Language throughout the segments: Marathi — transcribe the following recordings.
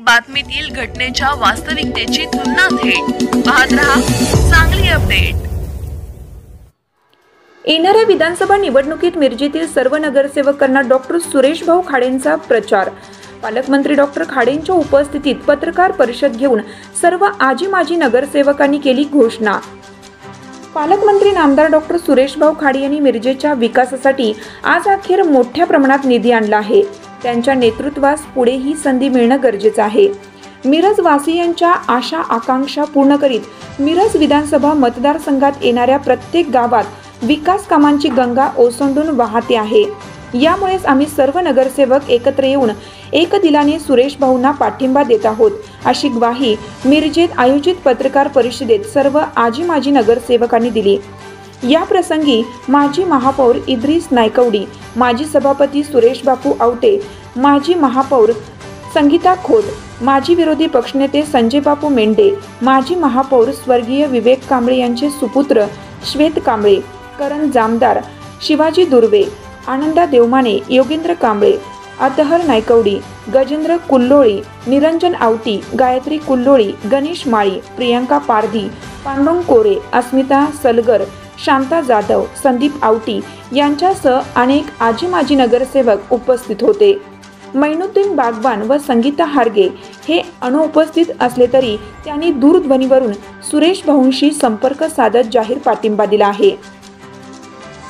बातमीतील घटनेच्या वास्तविकतेची तुलना थेट पाहत रहा सांगली अपडेट। येणाऱ्या विधानसभा निवडणुकीत मिरजेतील सर्व नगरसेवकांना डॉक्टर सुरेश भाऊ खाडेंचा प्रचार। पालकमंत्री डॉक्टर खाडेंच्या उपस्थितीत पत्रकार परिषद घेऊन सर्व आजी माजी नगरसेवकांनी केली घोषणा। पालकमंत्री नामदार डॉक्टर सुरेश भाऊ खाडे यांनी मिरजेच्या विकासासाठी आज अखेर मोठ्या प्रमाणात निधी आणला आहे। त्यांच्या नेतृत्वास पुढे ही संधी मिळणं गरजेचं आहे। मिरज वासियांच्या आशा आकांक्षा पूर्ण करीत मिरज विधानसभा मतदारसंघात येणाऱ्या प्रत्येक गावात विकास कामांची गंगा ओसंडून वाहते आहे। यामुळेच आम्ही सर्व नगरसेवक एकत्र येऊन एक दिलाने सुरेश भाऊंना पाठिंबा देत आहोत, अशी ग्वाही मिरजेत आयोजित पत्रकार परिषदेत सर्व आजी माजी नगरसेवकांनी दिली। या प्रसंगी माजी महापौर इद्रिस नायकवडी, माजी सभापती सुरेश बापू आवटे, माजी महापौर संगीता खोत, माजी विरोधी पक्षनेते संजय बापू मेंढे, माजी महापौर स्वर्गीय विवेक कांबळे यांचे सुपुत्र श्वेत कांबळे, करण जामदार, शिवाजी दुर्वे, आनंदा देवमाने, योगेंद्र कांबळे, अतहर नायकवडी, गजेंद्र कुल्लोळी, निरंजन आवटी, गायत्री कुल्लोळी, गणेश माळी, प्रियंका पारधी, पांडुरंग कोरे, अस्मिता सलगर, शांता जाधव, संदीप आवटी यांच्यासह अनेक आजी माजी नगरसेवक उपस्थित होते। मैनुद्दीन बागवान व संगीता हारगे हे अनुपस्थित असले तरी त्यांनी दूरध्वनीवरून सुरेश भाऊंशी संपर्क साधत जाहीर पाठिंबा दिला आहे।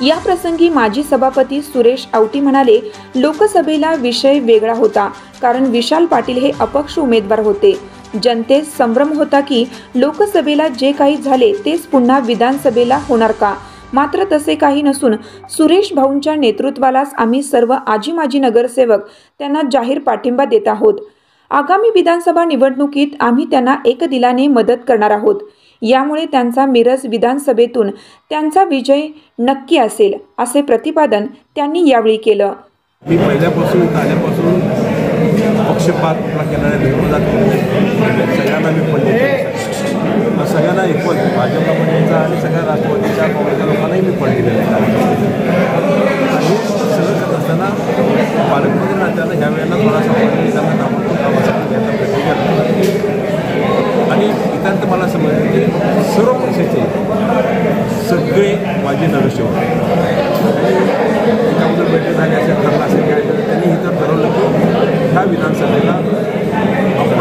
या प्रसंगी माजी सभापती सुरेश आवटी म्हणाले, लोकसभेला विषय वेगळा होता, कारण विशाल पाटील हे अपक्ष उमेदवार होते। जनतेत संभ्रम होता की लोकसभेला जे काही झाले तेच पुन्हा विधानसभेला होणार का? मात्र तसे काही नसून सुरेश भाऊंच्या नेतृत्वालाच आम्ही सर्व आजी माजी नगरसेवक त्यांना जाहीर पाठिंबा देत आहोत। आगामी विधानसभा निवडणुकीत आम्ही त्यांना एकदिलाने मदत करणार आहोत। यामुळे त्यांचा मिरज विधानसभेतून त्यांचा विजय नक्की असेल, असे प्रतिपादन त्यांनी यावेळी केलं। मी पहिल्यापासून आल्यापासून पक्षपात केणाऱ्या विरोधात सगळ्यांना मी पडले, सगळ्यांना इक्वल भाजपला पडायचा आणि सगळ्या राष्ट्रवादीच्या काँग्रेसच्या लोकांनाही मी पडलेलं आहे। आणि सगळं करत असताना पालकमंत्री नात्यानं ह्या वेळेला थोडासा त्यांना नामांकन कामासाठी आणि इथं तर मला समजलं की सर्व पक्षाचे सगळे माझे नगरसेवक एकाबद्दल बैठक झाली असेल, ठरलं असेल काय तर त्यांनी इथं ठरवलं की ह्या विधानसभेला आपण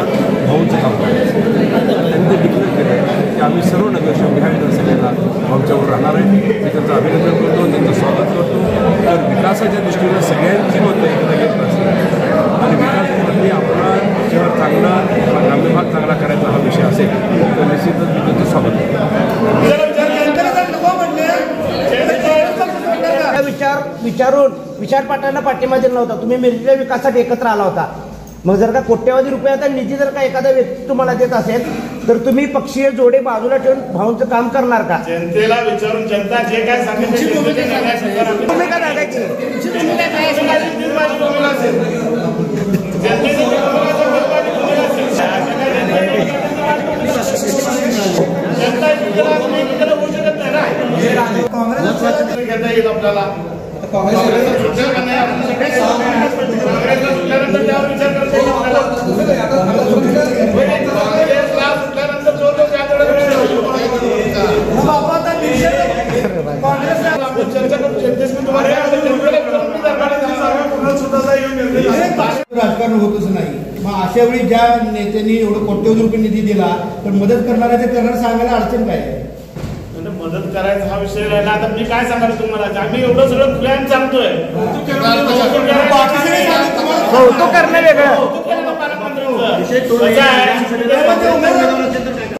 भाऊचं काम करायचं। त्यांनी ते डिक्लेअर केलं की आम्ही सर्व नगरसेवक ह्या विधानसभेला भाऊच्यावर राहणार आहे। मी त्यांचं अभिनंदन करतो, त्यांचं स्वागत करतो। तर विकासाच्या दृष्टीनं सगळ्यांची मतं एकत्र घेत असते आणि विकासामध्ये आपला शहर चांगला, ग्रामीण भाग चांगला करायचा हा विषय असेल तर निश्चितच मी त्यांचं स्वागत करतो। विचारपाठांना पाठिंबा दिला होता, तुम्ही मिरजेच्या विकासासाठी एकत्र आला होता। मग जर का कोट्यवधी रुपयाचा निधी जर का एखादा व्यक्ती तुम्हाला देत असेल तर तुम्ही पक्षीय जोडे बाजूला ठेवून भाऊंचं काम करणार का? जनतेला विचारून जनता जे काय सांगेल घेता येईल आपल्याला। राजकारण होतच नाही। मग अशा वेळी ज्या नेत्यांनी एवढं कोट्यवधी रुपये निधी दिला तर मदत करणाऱ्या करणार सांगायला अडचण काय? मदत करायचा हा विषय राहिला। आता मी काय सांगाल तुम्हाला, आम्ही एवढं सगळं प्लॅन सांगतोय, तो करणं वेगळं।